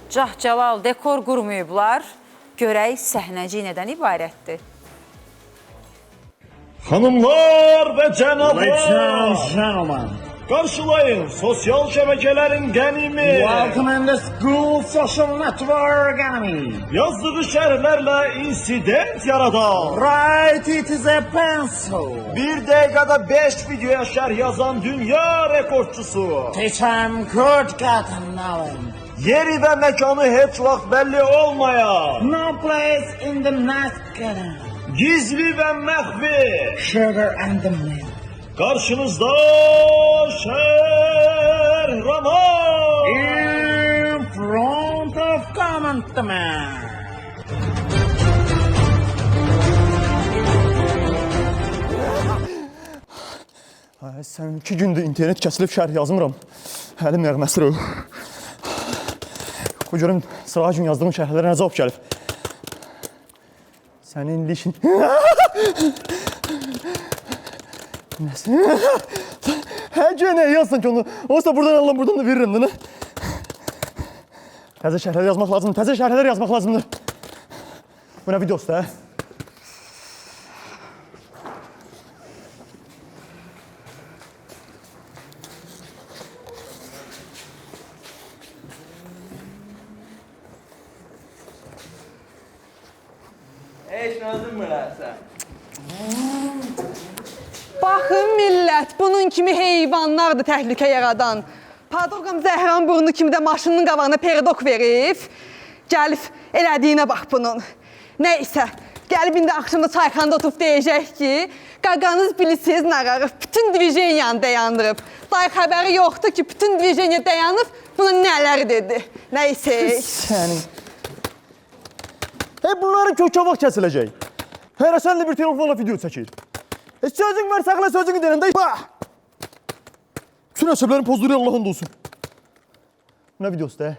cahcalal dekor qurmayıblar. Görək səhnəciyi nədən ibarətdir? Hanımlar ve cənablar, qarşılayın sosial şəbəkələrin qənimi. Welcome in the school social network enemy. Yazdığı şərhlərlə insident yaradan. Right, it is a pencil. Bir dəqiqədə 5 videoya şərh yazan dünya rekordçusu. Teaching could get knowledge. Yeri və məkanı heç vaxt bəlli olmayan. No place in the night garden. Gizli və məxfi. Sugar and the milk. Qarşınızda Şəhraman. In front of commentment. Sən 2 gündür internet kəsilib şərh yazmıram. Əlim nəğməsi o. Qoy görüm sıra gün yazdığım şərhlərə nə cavab gəlib. Sənin lişin... Nəsə? Hər gənə yazsın ki onu. Oysa buradan alıram, buradan da veririm də. Təzə şərhlər yazmaq lazımdır, təzə şərhlər yazmaq lazımdır. Bu nə videosu da? Heç nazım mılarsa. Baxın millət, bunun kimi heyvanlardır təhlükə yaradan. Padorqam Zəhran burnu kimi də maşının qabağına peridok verib. Gəlib elədiyinə bax bunun. Nəysə, gəlib indi axşamda çayxanda oturub deyəcək ki, qaqanız bilirsiniz nağarıb, bütün divizyon dayandırıb. Day xəbəri yoxdur ki, bütün divizyon dayanıb, buna nələr dedi. Nəysə. Sənin. Bunların kökə vaxt kəsiləcək. Hərəsənlə bir telefonla video çəkir. Sözün var, saxla sözünü denəndə, bax! Bütün əsəblərin pozduruyor, Allah'ın olsun. Nə videosu da?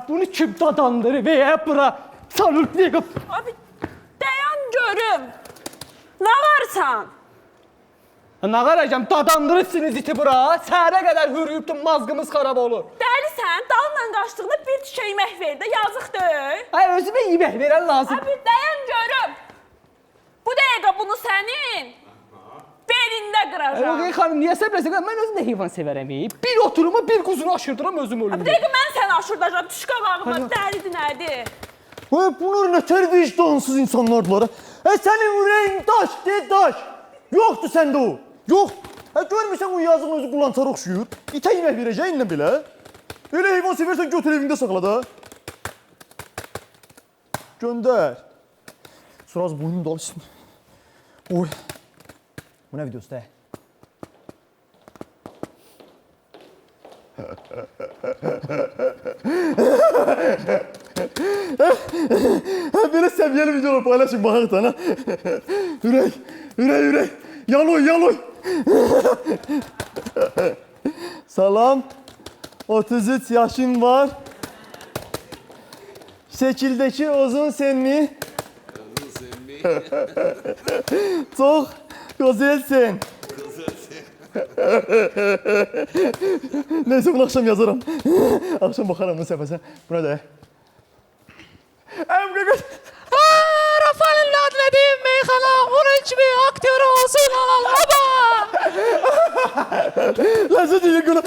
Bunu kim dadandırır və bura salıb yığıb? Abi, dayan görüm. Nə varsan? Nə qaracam, dadandırırsınız iti bura. Səhərə qədər hürüyübdün, mazqımız xarab olur. Dəlisən, dalla qaçdığında bir tükə yemək ver də, yazıqdır. Ay, özümə yemək verən lazım. Abi, dayan görüm. Bu dəqiqə bunu sənin belində qıracam. Ay, xanım, niyə səbirləsin? Mən özüm də heyvan sevərəm. Bir oturuma bir quzunu aşırdıram, özüm ölümdür. Bir dəqiqə mən səni aşırdacam, tüşka bağıma, dəlidir, nədir? Bunlar nə tərbiyə iştahsız insanlardılar. Sənin ürəyin daş, de daş. Yoxdur səndə o. Yox. Görmürsən o yazığın özü qulançara oxşuyur. İtə yemək verəcəyin nə belə? Elə heyvan seversən götür evində saxla da. Göndər. Sıraz boynum dalışsın. Oy. Bu nə videosu da? Belə səviyyəli videolar paylaşın baxaq da. Ürək, ürək, ürək. Yaloy, yaloy. Salam. 33 yaşım var. Şekildeki uzun sen mi? Uzun sen mi? Çok güzelsin. Neyse bunu akşam yazarım. Akşam bakarım bu sefere. Buna da. Rafael'in adlediğim meyxana, onun kimi aktör olsun baba. Lezzet iyi gülü.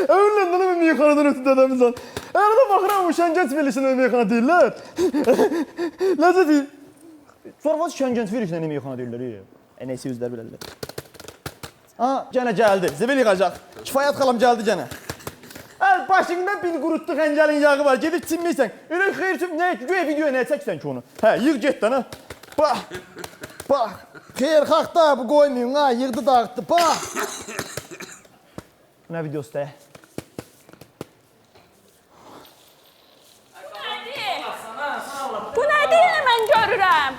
Öğünlenden mi meyxanadan ötü dedemizden. Arada bakıram bu Şengenç velisine meyxana deyirlər. Lezzet iyi. Sonra Şengenç velisine meyxana deyirlər. Neyse yüzlər bilərlər. Ha, gene geldi. Zibil yıkacak. Kifayet xalam geldi gene. Əl başında bir qurutlu xəncəlin yağı var. Gedib çinmirsən. Elə xeyir ne güya videoya nə çəksən ki onu? Hə, yığ get lan ha. Bax. Bax. Xeyirxah da bu qoymayın ha. Yığdı dağıtdı. Bax. Nə videosu da? Bu nədir yenə mən görürəm?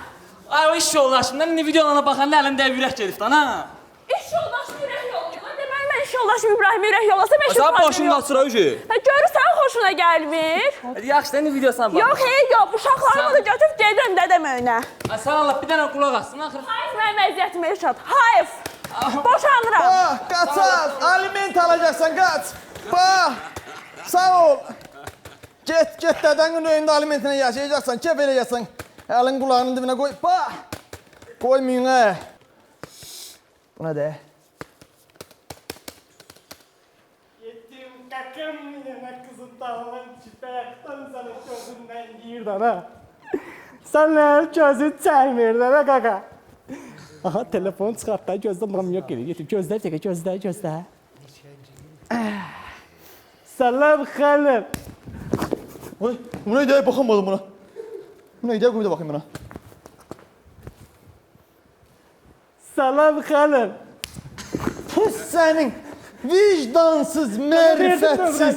Ay o iş yoldaşımdan indi videolarına baxanda əlimdə ürək gedibdi ana. İş yoldaşım ürək yollasın. Deməli mən iş yoldaşım İbrahim ürək yollasam mən Sən başın qaçıra ki. Görürsən xoşuna gəlmir. Hadi yaxşı da indi videosuna bax. Yox, yox, uşaqlarımı da götürüb gedirəm dədəm önə. Ay sən Allah bir dənə qulaq assın axır. Hayır, mənim vəziyyətim Elşad. Hayır. Boşanıram. Bax, qaçar. Aliment alacaqsan, qaç. Bax. Sağ ol. Get dədənin önündə alimentinə yaşayacaqsan, kef eləyəcəksən. Əlin qulağının dibinə qoy. Bax. Qoymayın ha. Bu nə də? Getdim kakım yenə qızın dağının çipəkdən sənə gözündən yiyirdən ha. Sənə gözün çəkmirdən ha kaka. Aha telefon çıxartdan gözdən yok gelir. Getir gözlə çəkə gözlə. Salam xanım. Oy, bu nə də baxamadım buna. Bu nə də qoy da baxayım buna. Salam xanım. Pus sənin vicdansız, mərifətsiz,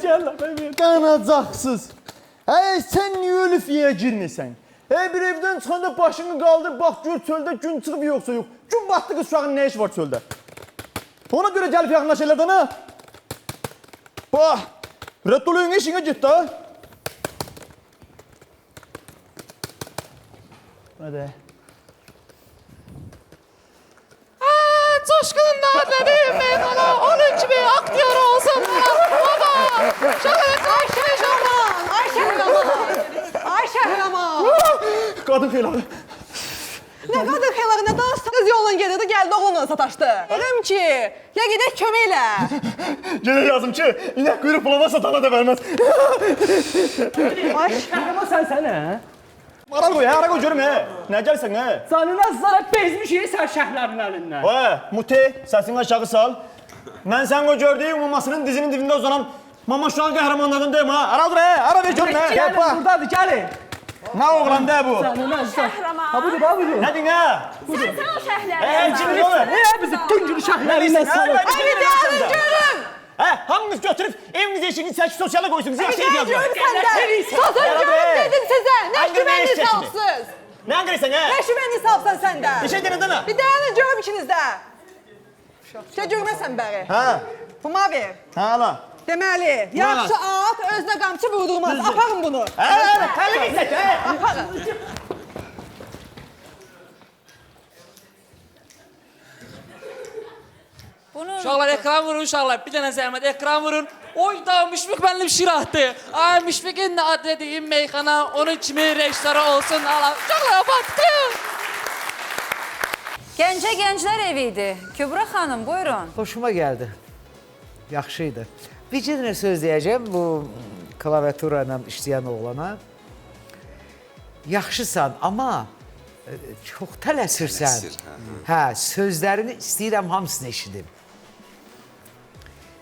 qanacaqsız. Hey, sən niyə ölüb yeyə girmirsən? Hey, bir evdən çıxanda başını qaldır, bax gör çöldə gün çıxıb yoxsa yox. Gün batdı qız uşağın nə iş var çöldə? Ona görə gəlib yaxınlaş elədən ha? Bax, rədd oluyun işinə git da. Nədə? Coşkunun nərdədir meydana, onun kimi aktyor olsun baba. Ay Şəhraman. Qadın xeyladı. Nə qadın xeylağı, nə danışsan? Qız yolla gedirdi, gəldi oğlanla sataşdı. Dedim ki, ya gedək kömək elə. Gene yazım ki, inek kuyruk bulamazsa dana da vermez. Ay Şəhraman sənə? Ara koy, ara koy görüm he. Ne gelsen he? Canına zarar bezmişik sən şəhlərin əlindən. Oye, Muti, sesini aşağı sal. Ben sen o gördüğün mamasının dizinin dibinde uzanan mama şu an kahramanlardan değil mi ha? Ara dur he, ara ver görüm he. Gəlin, buradadır, gəlin. Ne oğlan de bu? Sənə Şəhraman. Ha budur, ha budur. Ne din ha? Sən o şəhlərdən. Cimri oğlum. Bizi tüngülü şəhlərindən salır. Ay bir de görüm. He, hanginiz götürüp evinize işini seçki sosyala koysunuz. Ya şey yazıyor. Sazın görüm dedim size. Ne güvenli salsız. Ne angırıysan he? Ne güvenli salsan sende. Bir şey denedin ha? Bir dayanın görüm ikinizde. Şey görməsən bəri. Ha. Bu mavi. Ha lan. Deməli, yaxşı at, özünə qamçı vurdurmaz. Aparın bunu. Hele gitsin. Aparın. Uşaqlar ekran vurun uşaqlar. Bir dənə zəhmət ekran vurun. Oy da Müşfiq mənli bir şir atdı. Ay Müşfiqin ad dediyim meyxana onun kimi restoran olsun. Uşaqlar batdı. Gəncə gənclər evi idi. Kübra xanım, buyurun. Hoşuma gəldi. Yaxşıydı. Bir dənə söz deyəcəm bu klaviatura ilə işləyən oğlana. Yaxşısan, amma çox tələsirsən. Hə, sözlərini istəyirəm hamısını eşidim.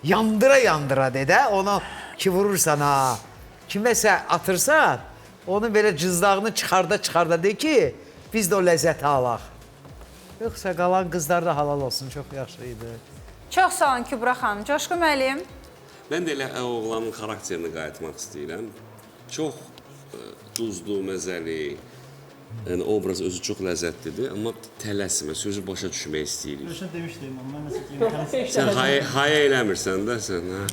Yandıra dedə, onu ki vurursan ha, kiməsə atırsan, onun belə cızdağını çıxarda de ki, biz də o ləzzəti alaq. Yoxsa qalan qızlar da halal olsun, çox yaxşıydı. Çox sağ olun Kübra xanım. Coşqun müəllim. Mən də elə oğlanın xarakterini qayıtmaq istəyirəm. Çox duzlu, məzəli, yəni obraz özü çox ləzzətlidir, amma tələsmə, sözü başa düşmək istəyirik. Rüşən demişdim, amma mən nəsə Sən haya eləmirsən də sən, hə?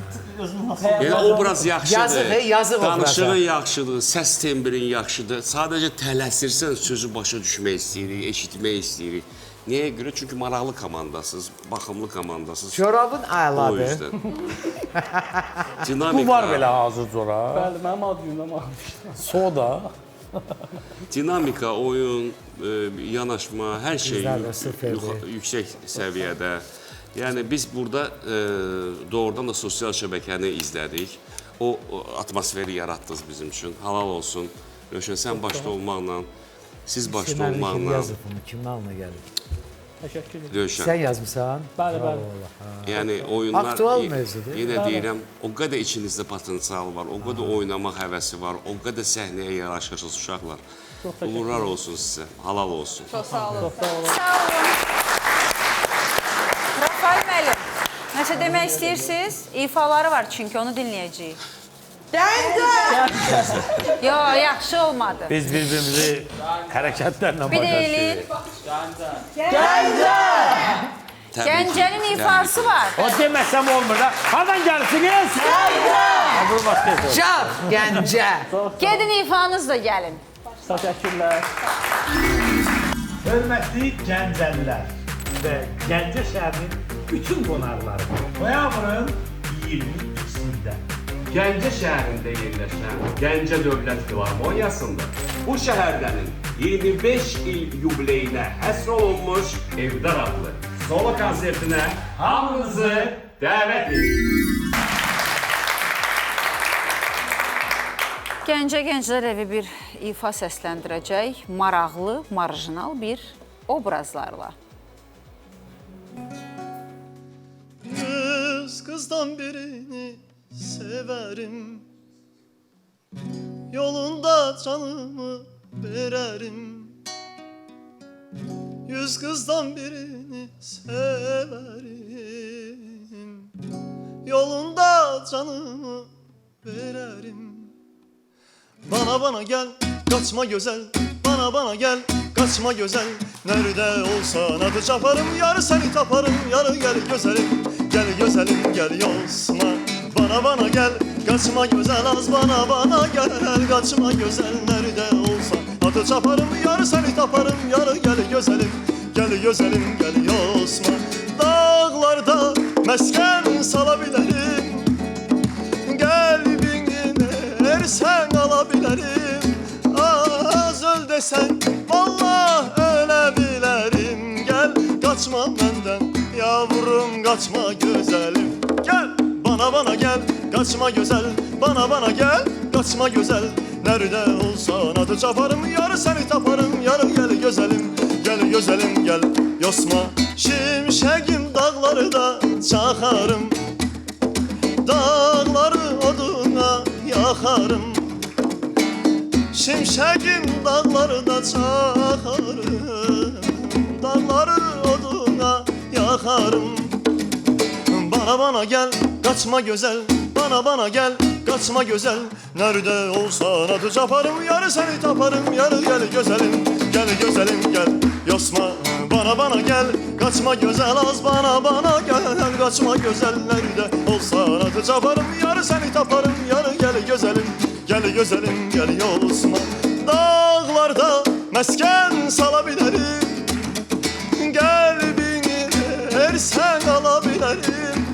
Yəni obraz yaxşıdır, yazıq danışığın yaxşıdır, səs tembirin yaxşıdır. Sadəcə tələsirsən, sözü başa düşmək istəyirik, eşitmək istəyirik. Niyə görə? Çünki maraqlı komandasınız, baxımlı komandasınız. Çorabın O əladır. yüzdən. Dinamika. Bu var belə hazır cora. Bəli, mənim adıma almışdım. Soda. Dinamika, oyun, yanaşma, hər şey Bizlər yüksək səviyyədə. Yəni biz burada doğrudan da sosial şəbəkəni izlədik. O atmosferi yaratdınız bizim üçün. Halal olsun. Rövşən, sən başda olmaqla, siz başda olmaqla. Yazıb bunu, kimin alına gəlir? Təşəkkür edirəm. Rövşən. Sən yazmısan? Bəli, bəli. Yəni oyunlar Aktual mövzudur. Yenə deyirəm, o qədər içinizdə potensial var, o qədər oynamaq həvəsi var, o qədər səhnəyə yaraşırsınız uşaqlar. Uğurlar olsun sizə, halal olsun. Çox sağ olun. Sağ olun. Rafael müəllim, nəsə demək istəyirsiniz? İfaları var çünki onu dinləyəcəyik. Gəncə! Yo, yaxşı olmadı. Biz bir-birimizi hərəkətlərlə Bir deyilir. Gəncə! Gəncənin ifası var. O deməsəm olmur da. Hardan gəlirsiniz? Gəncə! Can, Gəncə. Gedin ifanızla gəlin. Təşəkkürlər. Hörmətli Gəncəlilər və Gəncə şəhərinin bütün qonaqları, noyabrın 22-sində Gəncə şəhərində yerləşən Gəncə Dövlət Filarmoniyasında bu şəhərdənin 25 il yubileyinə həsr olunmuş Evdar adlı solo konsertinə hamınızı dəvət edirik. Gəncə Gənclər evi bir ifa səsləndirəcək, maraqlı, marjinal bir obrazlarla. Yüz kızdan birini severim, yolunda canımı vererim. Yüz kızdan birini severim, yolunda canımı vererim. Bana gel, kaçma güzel, bana gel, kaçma güzel. Nerede olsan adı çaparım, yarı seni taparım, yarı gel güzelim. Gel güzelim, gel yosma. Bana gel, kaçma güzel, az bana gel, kaçma güzel. Nerede olsan adı çaparım, yarı seni taparım, yarı gel güzelim. Gel güzelim, gel yosma. Dağlarda mesken salabilirim, kalbini versen alabilirim. Az öl desen vallahi ölebilirim. Gel kaçma benden yavrum, kaçma güzelim. Gel bana gel, kaçma güzel. Bana gel, kaçma güzel. Nerede olsan adı çaparım, yarı seni taparım, yarı gel güzelim. Gel güzelim, gel yosma. Şimşeğim dağları da çakarım, dağları oduna yakarım. Şimşeğim dağları da çakarım, dağları oduna yakarım. Bana gel, kaçma güzel. Bana gel, kaçma güzel. Nerede olsan adı çaparım, yarı seni taparım, yarı gel güzelim. Gel güzelim, gel yosma. Bana gel, kaçma güzel, az bana gel, kaçma güzel. Nerede olsan adı çaparım, yarı seni taparım, yarı gel güzelim. Gel güzelim, gel yosma. Dağlarda mesken salabilirim, kalbini versen alabilirim.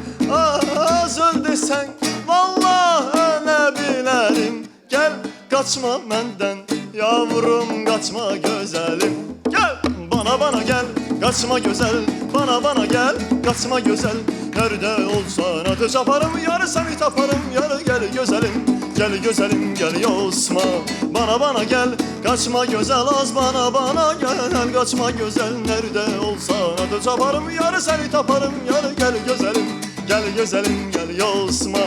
Az öl desen vallahi ölebilirim. Gel kaçma benden yavrum, kaçma güzelim. Gel bana gel, kaçma güzel. Bana gel, kaçma güzel. Nerede olsan adı çaparım, yarı seni taparım, yarı gel güzelim. Gel güzelim, gel yosma. Bana gel, kaçma güzel, az bana gel, kaçma güzel. Nerede olsan adı çaparım, yarı seni taparım, yarı gel güzelim. Gel güzelim, gel yosma.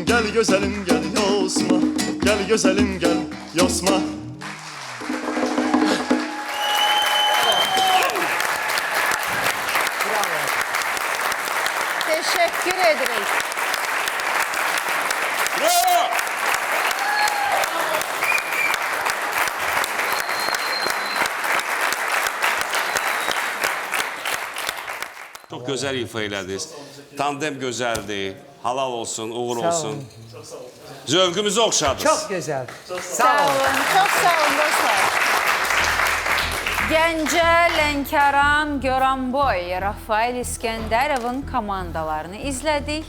Gel güzelim, gel yosma. Gel güzelim, gel yosma. Teşekkür ederiz. Çok güzel ifa elədiniz. Tandem gözəldir. Halal olsun, uğur Sağ olsun. olun. Zövqümüzü oxşadınız. Çok güzel. Sağ olun, çok sağ olun dostlar. Gəncə, Lənkəran, Goranboy, Rafael İskəndərovun komandalarını izlədik.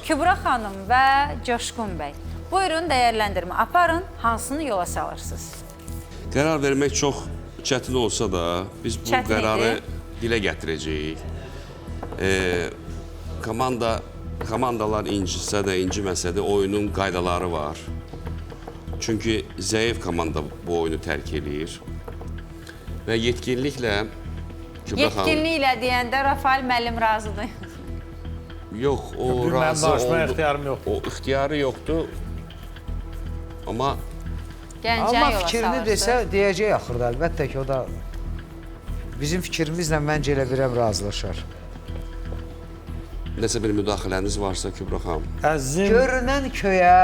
Kübra xanım və Coşqun bəy. Buyurun, dəyərləndirmə aparın, hansını yola salırsınız? Qərar vermək çox çətin olsa da, biz bu Çətin qərarı idi. dilə gətirəcəyik. Komandalar incisə də, inciməsə də oyunun qaydaları var. Çünki zəif komanda bu oyunu tərk eləyir. Və yetkinliklə Kübra xanım... Yetkinliklə deyəndə Rafael müəllim razıdır. Yox, o Mənim razı danışmaya oldu. ixtiyarım yoxdur. O ixtiyarı yoxdur. Amma Gəncə Amma yola fikrini salırdı. desə, deyəcək axırda. Əlbəttə ki, o da bizim fikrimizlə məncə elə birəm razılaşar. nəsə bir müdaxiləniz varsa Kübra xanım. Əzizim, Görünən köyə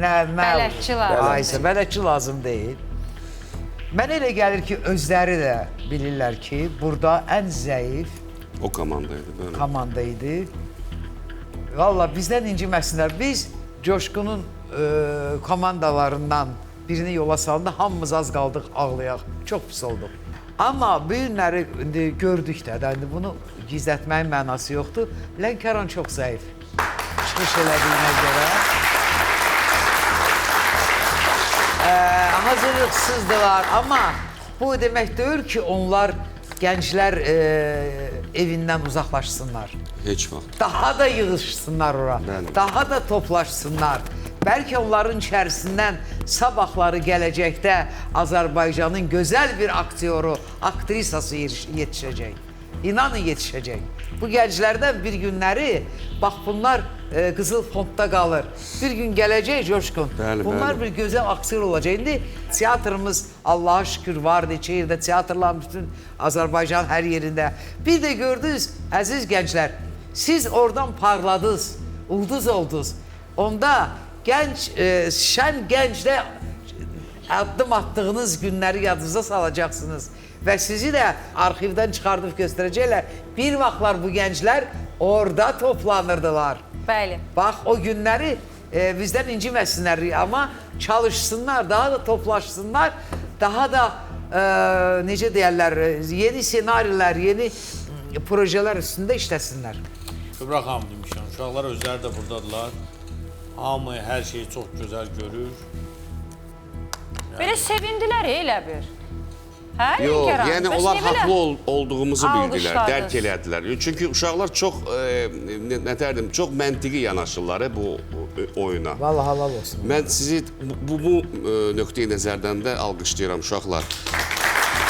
Bələdçi lazım Aysə, bələdçi lazım deyil. Mənə elə gəlir ki, özləri də bilirlər ki, burada ən zəif O komandaydı, böyle. komanda idi. Valla bizdən inciməsinlər. Biz Coşqunun komandalarından birini yola salanda hamımız az qaldıq, ağlayaq. Çox pis olduq. Amma bu günləri indi gördük də, indi bunu gizlətməyin mənası yoxdur. Lənkəran çox zəif. Çıxış elədiyinə görə. Hazırlıqsızdılar, amma bu demək deyil ki, onlar gənclər evindən uzaqlaşsınlar. Heç vaxt. Daha da yığışsınlar ora, Bəli. daha da toplaşsınlar. Bəlkə onların içərisindən sabahları gələcəkdə Azərbaycanın gözəl bir aktyoru, aktrisası yetişəcək. İnanın yetişəcək. Bu gənclərdən bir günləri, bax bunlar qızıl fondda qalır. Bir gün gələcək Coşqun. Bəli, Bunlar bəli. bir gözəl aktyor olacaq. İndi teatrımız Allah'a şükür var, neçə yerdə teatrların bütün Azərbaycan hər yerində. Bir də gördünüz, əziz gənclər, siz oradan parladınız, ulduz oldunuz. Onda gənc, şən gəncdə addım attığınız günləri yadınıza salacaqsınız. Və sizi də arxivdən çıxardıb göstərəcəklər. Bir vaxtlar bu gənclər orada toplanırdılar. Bəli. Bax, o günləri bizdən inciməsinlər, amma çalışsınlar, daha da toplaşsınlar, daha da necə deyərlər, yeni senarilər, yeni projelər üstündə işləsinlər. Kübra xanım demişəm, uşaqlar özləri də buradadılar. Hamı hər şeyi çox gözəl görür. Belə sevindilər elə bir. Hə, Yox, Lənkəran? yəni Bəs onlar niyə belə? haqlı olduğumuzu bildilər, Alqışladınız. dərk elədilər. Çünki uşaqlar çox, nə deyərdim, çox məntiqi yanaşırlar bu oyuna. Vallahi halal olsun. Mən sizi bu nöqteyi nəzərdən də alqışlayıram uşaqlar.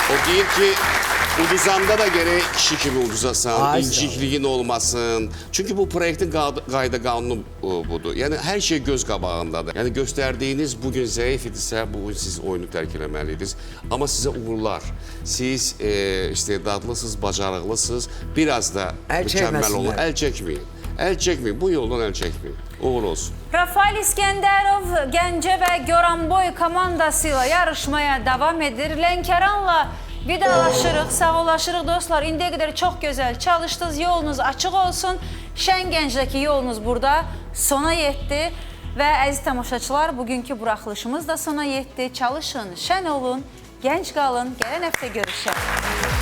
O deyir ki, uduzanda da gərək kişi kimi uduzasan, incikliyin olmasın. Çünki bu proyektin qayda qanunu budur. Yəni hər şey göz qabağındadır. Yəni göstərdiyiniz bugün zəif idisə, bugün siz oyunu tərk eləməliydiniz. Amma sizə uğurlar. Siz istedadlısınız, bacarıqlısınız. Biraz da mükəmməl olun. Əl çəkməyin. Əl çəkməyin. Bu yoldan əl çəkməyin. Uğur olsun. Rafael İskəndərov Gəncə və Goranboy komandası ilə yarışmaya davam edir. Lənkəranla vidalaşırıq, sağollaşırıq dostlar. İndiyə qədər çox gözəl çalışdınız, yolunuz açıq olsun. Şən Gəncdəki yolunuz burada sona yetdi. Və əziz tamaşaçılar, bugünkü buraxılışımız da sona yetdi. Çalışın, şən olun, gənc qalın. Gələn həftə görüşək.